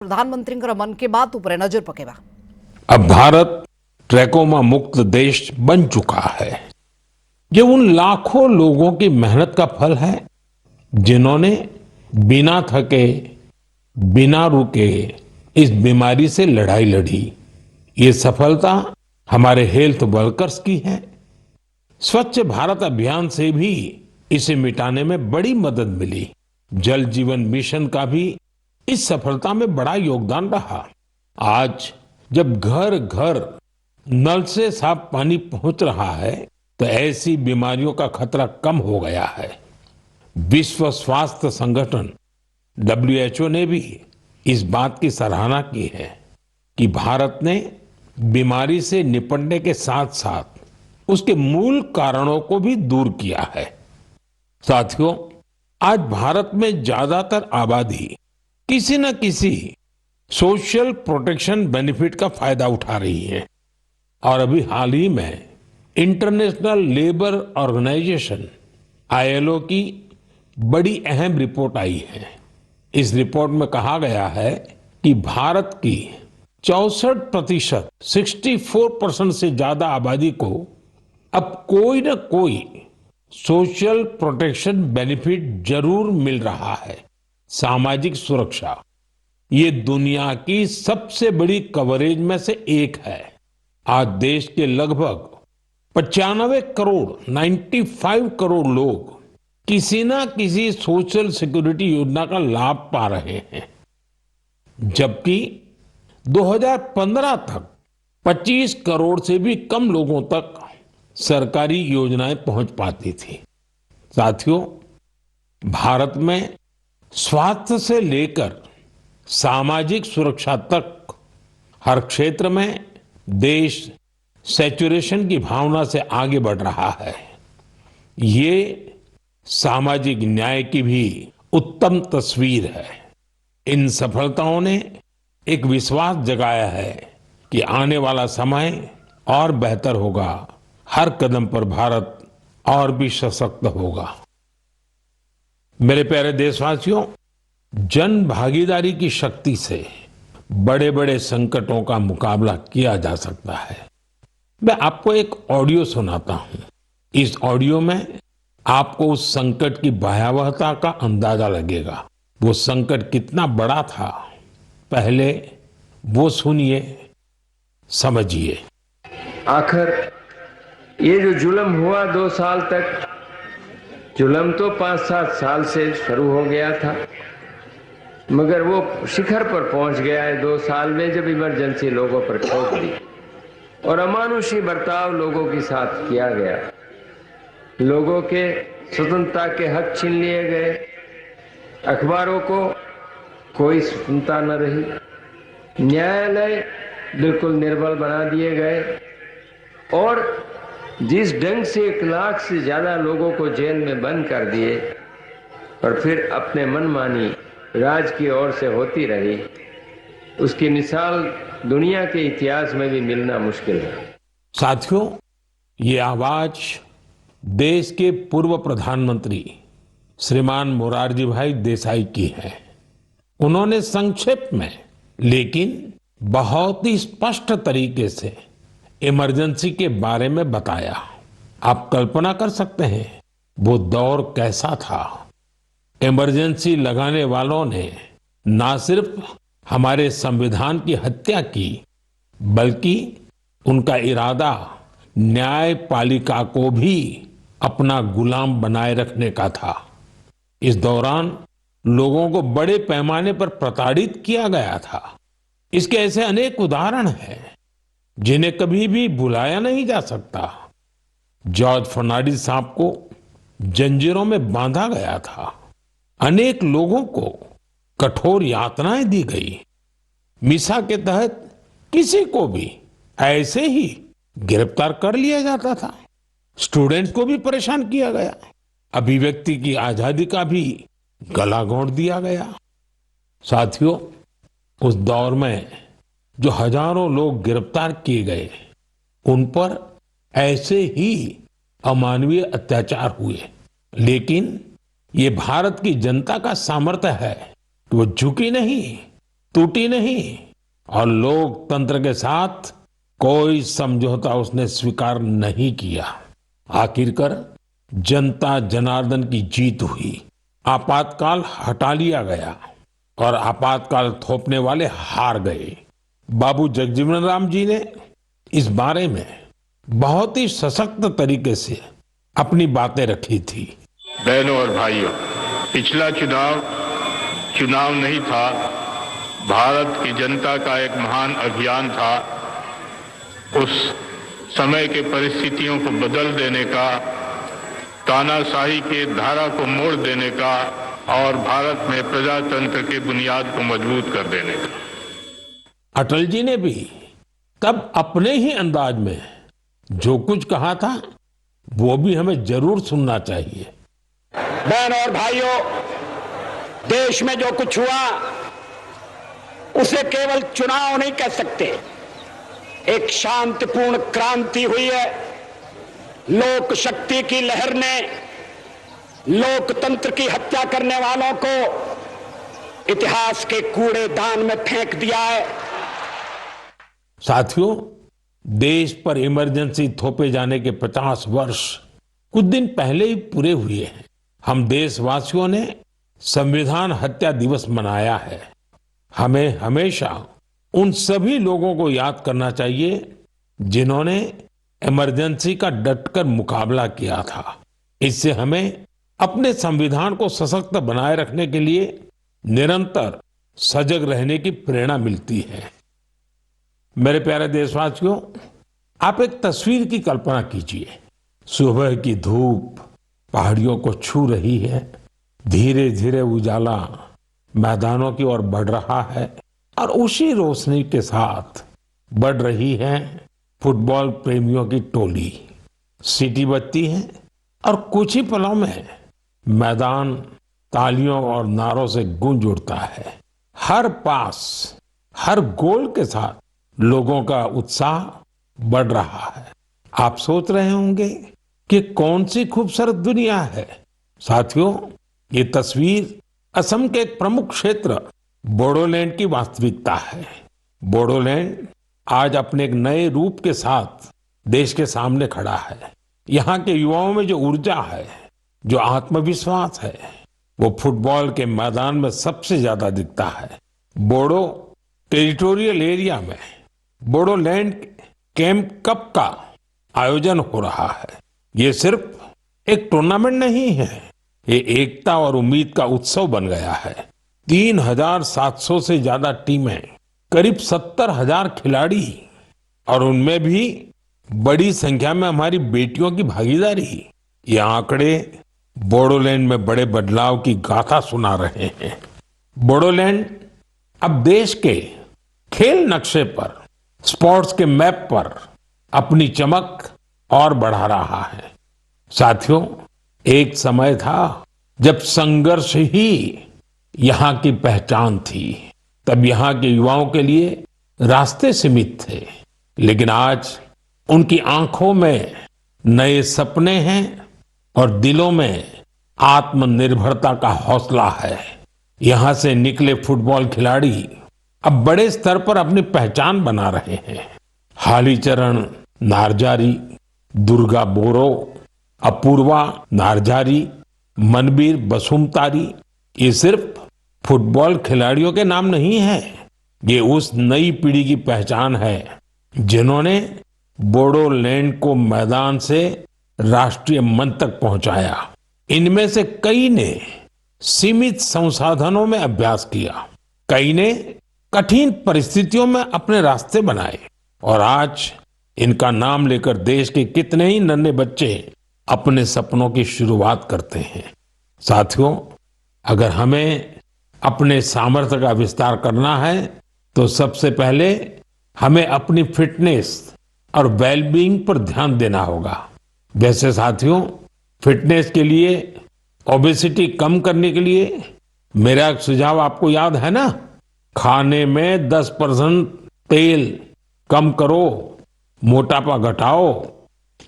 प्रधानमंत्रीଙ୍କର मन की बात ऊपर नजर पकेवा। अब भारत ट्रैकोमा मुक्त देश बन चुका है। ये उन लाखों लोगों की मेहनत का फल है जिन्होंने बिना थके, बिना रुके इस बीमारी से लड़ाई लड़ी। ये सफलता हमारे हेल्थ वर्कर्स की है। स्वच्छ भारत अभियान से भी इसे मिटाने में बड़ी मदद मिली। जल जीवन मिशन का भी इस सफलता में बड़ा योगदान रहा। आज जब घर घर नल से साफ पानी पहुंच रहा है तो ऐसी बीमारियों का खतरा कम हो गया है। विश्व स्वास्थ्य संगठन WHO ने भी इस बात की सराहना की है कि भारत ने बीमारी से निपटने के साथ साथ उसके मूल कारणों को भी दूर किया है। साथियों, आज भारत में ज्यादातर आबादी किसी न किसी सोशल प्रोटेक्शन बेनिफिट का फायदा उठा रही है और अभी हाल ही में इंटरनेशनल लेबर ऑर्गेनाइजेशन ILO की बड़ी अहम रिपोर्ट आई है। इस रिपोर्ट में कहा गया है कि भारत की 64%, 64% से ज्यादा आबादी को अब कोई न कोई सोशल प्रोटेक्शन बेनिफिट जरूर मिल रहा है। सामाजिक सुरक्षा ये दुनिया की सबसे बड़ी कवरेज में से एक है। आज देश के लगभग 95 करोड़ 95 करोड़ लोग किसी ना किसी सोशल सिक्योरिटी योजना का लाभ पा रहे हैं, जबकि 2015 तक 25 करोड़ से भी कम लोगों तक सरकारी योजनाएं पहुंच पाती थी। साथियों, भारत में स्वास्थ्य से लेकर सामाजिक सुरक्षा तक हर क्षेत्र में देश सैचुरेशन की भावना से आगे बढ़ रहा है। ये सामाजिक न्याय की भी उत्तम तस्वीर है। इन सफलताओं ने एक विश्वास जगाया है कि आने वाला समय और बेहतर होगा। हर कदम पर भारत और भी सशक्त होगा। मेरे प्यारे देशवासियों, जन भागीदारी की शक्ति से बड़े बड़े संकटों का मुकाबला किया जा सकता है। मैं आपको एक ऑडियो सुनाता हूं। इस ऑडियो में आपको उस संकट की भयावहता का अंदाजा लगेगा। वो संकट कितना बड़ा था, पहले वो सुनिए, समझिए। आखिर ये जो जुल्म हुआ 2 साल तक, जुल्म तो 5-7 साल से शुरू हो गया था, मगर वो शिखर पर पहुंच गया है 2 साल में, जब इमरजेंसी लोगों पर ठोक दी और अमानुषी बर्ताव लोगों के साथ किया गया। लोगों के स्वतंत्रता के हक छीन लिए गए। अखबारों को कोई स्वतंत्रता न रही। न्यायालय बिल्कुल निर्बल बना दिए गए और जिस ढंग से 1 लाख से ज्यादा लोगों को जेल में बंद कर दिए और फिर अपने मनमानी राज की ओर से होती रही, उसकी मिसाल दुनिया के इतिहास में भी मिलना मुश्किल है। साथियों, ये आवाज देश के पूर्व प्रधानमंत्री श्रीमान मोरारजी भाई देसाई की है। उन्होंने संक्षेप में लेकिन बहुत ही स्पष्ट तरीके से इमरजेंसी के बारे में बताया। आप कल्पना कर सकते हैं वो दौर कैसा था। इमरजेंसी लगाने वालों ने ना सिर्फ हमारे संविधान की हत्या की, बल्कि उनका इरादा न्यायपालिका को भी अपना गुलाम बनाए रखने का था। इस दौरान लोगों को बड़े पैमाने पर प्रताड़ित किया गया था। इसके ऐसे अनेक उदाहरण हैं जिन्हें कभी भी भुलाया नहीं जा सकता। जॉर्ज फर्नांडिस साहब को जंजीरों में बांधा गया था। अनेक लोगों को कठोर यातनाएं दी गई। मिसा के तहत किसी को भी ऐसे ही गिरफ्तार कर लिया जाता था। स्टूडेंट्स को भी परेशान किया गया। अभिव्यक्ति की आजादी का भी गला घोंट दिया गया। साथियों, उस दौर में जो हजारों लोग गिरफ्तार किए गए, उन पर ऐसे ही अमानवीय अत्याचार हुए। लेकिन ये भारत की जनता का सामर्थ्य है कि वो झुकी नहीं, टूटी नहीं और लोकतंत्र के साथ कोई समझौता उसने स्वीकार नहीं किया। आखिरकार जनता जनार्दन की जीत हुई। आपातकाल हटा लिया गया और आपातकाल थोपने वाले हार गए। बाबू जगजीवन राम जी ने इस बारे में बहुत ही सशक्त तरीके से अपनी बातें रखी थी। बहनों और भाइयों, पिछला चुनाव चुनाव नहीं था, भारत की जनता का एक महान अभियान था। उस समय के परिस्थितियों को बदल देने का, तानाशाही के धारा को मोड़ देने का और भारत में प्रजातंत्र की बुनियाद को मजबूत कर देने का। अटल जी ने भी तब अपने ही अंदाज में जो कुछ कहा था वो भी हमें जरूर सुनना चाहिए। बहनों और भाइयों, देश में जो कुछ हुआ उसे केवल चुनाव नहीं कह सकते। एक शांतिपूर्ण क्रांति हुई है। लोक शक्ति की लहर ने लोकतंत्र की हत्या करने वालों को इतिहास के कूड़ेदान में फेंक दिया है। साथियों, देश पर इमरजेंसी थोपे जाने के 50 वर्ष कुछ दिन पहले ही पूरे हुए हैं। हम देशवासियों ने संविधान हत्या दिवस मनाया है। हमें हमेशा उन सभी लोगों को याद करना चाहिए जिन्होंने इमरजेंसी का डटकर मुकाबला किया था। इससे हमें अपने संविधान को सशक्त बनाए रखने के लिए निरंतर सजग रहने की प्रेरणा मिलती है। मेरे प्यारे देशवासियों, आप एक तस्वीर की कल्पना कीजिए। सुबह की धूप पहाड़ियों को छू रही है, धीरे धीरे उजाला मैदानों की ओर बढ़ रहा है और उसी रोशनी के साथ बढ़ रही है फुटबॉल प्रेमियों की टोली। सीटी बजती है और कुछ ही पलों में मैदान तालियों और नारों से गूंज उठता है। हर पास, हर गोल के साथ लोगों का उत्साह बढ़ रहा है। आप सोच रहे होंगे कि कौन सी खूबसूरत दुनिया है। साथियों, ये तस्वीर असम के एक प्रमुख क्षेत्र बोडोलैंड की वास्तविकता है। बोडोलैंड आज अपने एक नए रूप के साथ देश के सामने खड़ा है। यहाँ के युवाओं में जो ऊर्जा है, जो आत्मविश्वास है, वो फुटबॉल के मैदान में सबसे ज्यादा दिखता है। बोडो टेरिटोरियल एरिया में बोडोलैंड कैंप कप का आयोजन हो रहा है। ये सिर्फ एक टूर्नामेंट नहीं है, ये एकता और उम्मीद का उत्सव बन गया है। 3,700 से ज्यादा टीमें, करीब 70,000 खिलाड़ी और उनमें भी बड़ी संख्या में हमारी बेटियों की भागीदारी। ये आंकड़े बोडोलैंड में बड़े बदलाव की गाथा सुना रहे हैं। बोडोलैंड अब देश के खेल नक्शे पर, स्पोर्ट्स के मैप पर अपनी चमक और बढ़ा रहा है। साथियों, एक समय था जब संघर्ष ही यहाँ की पहचान थी। तब यहाँ के युवाओं के लिए रास्ते सीमित थे, लेकिन आज उनकी आंखों में नए सपने हैं और दिलों में आत्मनिर्भरता का हौसला है। यहाँ से निकले फुटबॉल खिलाड़ी अब बड़े स्तर पर अपनी पहचान बना रहे हैं। हालीचरण नारजारी, दुर्गा बोरो, अपूर्वा नारजारी, मनबीर बसुमतारी, ये सिर्फ फुटबॉल खिलाड़ियों के नाम नहीं है, ये उस नई पीढ़ी की पहचान है जिन्होंने बोडोलैंड को मैदान से राष्ट्रीय मंच तक पहुंचाया। इनमें से कई ने सीमित संसाधनों में अभ्यास किया, कई ने कठिन परिस्थितियों में अपने रास्ते बनाए और आज इनका नाम लेकर देश के कितने ही नन्हे बच्चे अपने सपनों की शुरुआत करते हैं। साथियों, अगर हमें अपने सामर्थ्य का विस्तार करना है तो सबसे पहले हमें अपनी फिटनेस और वेलबीइंग पर ध्यान देना होगा। वैसे साथियों, फिटनेस के लिए, ओबेसिटी कम करने के लिए मेरा एक सुझाव आपको याद है ना? खाने में 10% तेल कम करो, मोटापा घटाओ।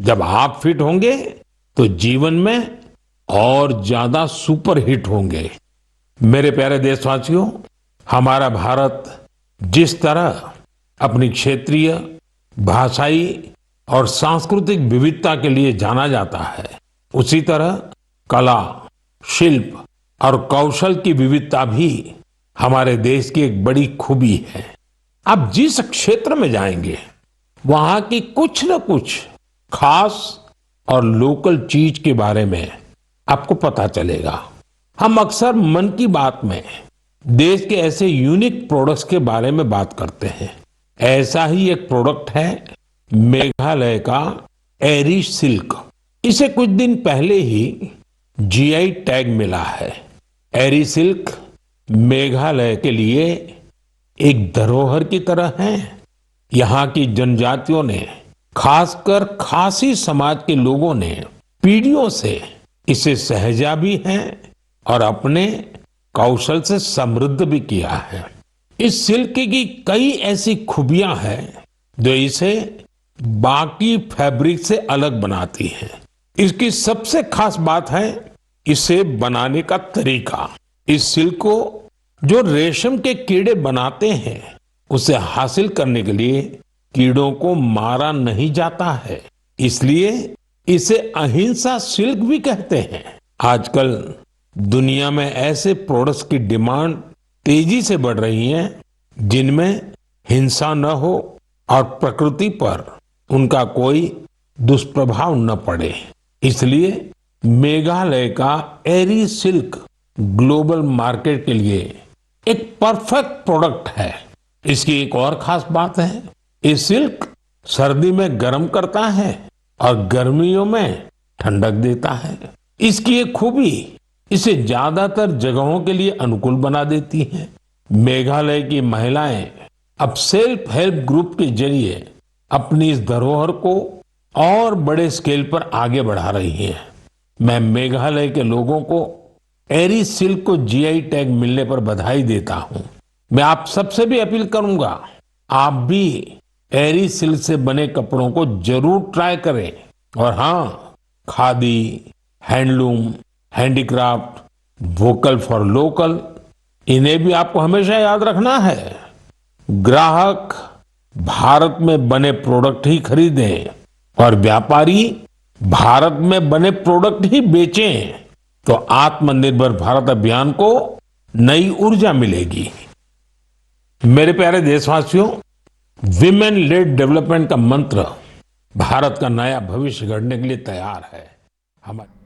जब आप फिट होंगे तो जीवन में और ज्यादा सुपर हिट होंगे। मेरे प्यारे देशवासियों, हमारा भारत जिस तरह अपनी क्षेत्रीय, भाषाई और सांस्कृतिक विविधता के लिए जाना जाता है, उसी तरह कला, शिल्प और कौशल की विविधता भी हमारे देश की एक बड़ी खूबी है। आप जिस क्षेत्र में जाएंगे वहां की कुछ न कुछ खास और लोकल चीज के बारे में आपको पता चलेगा। हम अक्सर मन की बात में देश के ऐसे यूनिक प्रोडक्ट्स के बारे में बात करते हैं। ऐसा ही एक प्रोडक्ट है मेघालय का एरी सिल्क। इसे कुछ दिन पहले ही जीआई टैग मिला है। एरी सिल्क मेघालय के लिए एक धरोहर की तरह है। यहाँ की जनजातियों ने, खासकर खासी समाज के लोगों ने पीढ़ियों से इसे सहेजा भी है और अपने कौशल से समृद्ध भी किया है। इस सिल्क की कई ऐसी खूबियां हैं जो इसे बाकी फैब्रिक से अलग बनाती हैं। इसकी सबसे खास बात है इसे बनाने का तरीका। इस सिल्क को जो रेशम के कीड़े बनाते हैं उसे हासिल करने के लिए कीड़ों को मारा नहीं जाता है, इसलिए इसे अहिंसा सिल्क भी कहते हैं। आजकल दुनिया में ऐसे प्रोडक्ट्स की डिमांड तेजी से बढ़ रही है जिनमें हिंसा न हो और प्रकृति पर उनका कोई दुष्प्रभाव न पड़े। इसलिए मेघालय का एरी सिल्क ग्लोबल मार्केट के लिए एक परफेक्ट प्रोडक्ट है। इसकी एक और खास बात है, ये सिल्क सर्दी में गर्म करता है और गर्मियों में ठंडक देता है। इसकी एक खूबी इसे ज्यादातर जगहों के लिए अनुकूल बना देती है। मेघालय की महिलाएं अब सेल्फ हेल्प ग्रुप के जरिए अपनी इस धरोहर को और बड़े स्केल पर आगे बढ़ा रही हैं। मैं मेघालय के लोगों को एरी सिल्क को जीआई टैग मिलने पर बधाई देता हूं। मैं आप सबसे भी अपील करूंगा, आप भी एरी सिल्क से बने कपड़ों को जरूर ट्राई करें। और हाँ, khadi, handloom, handicraft, vocal for local, इन्हें भी आपको हमेशा याद रखना है। ग्राहक भारत में बने प्रोडक्ट ही खरीदें और व्यापारी भारत में बने प्रोडक्ट ही बेचें, तो आत्मनिर्भर भारत अभियान को नई ऊर्जा मिलेगी। मेरे प्यारे देशवासियों, विमेन लेड डेवलपमेंट का मंत्र भारत का नया भविष्य गढ़ने के लिए तैयार है। हमारे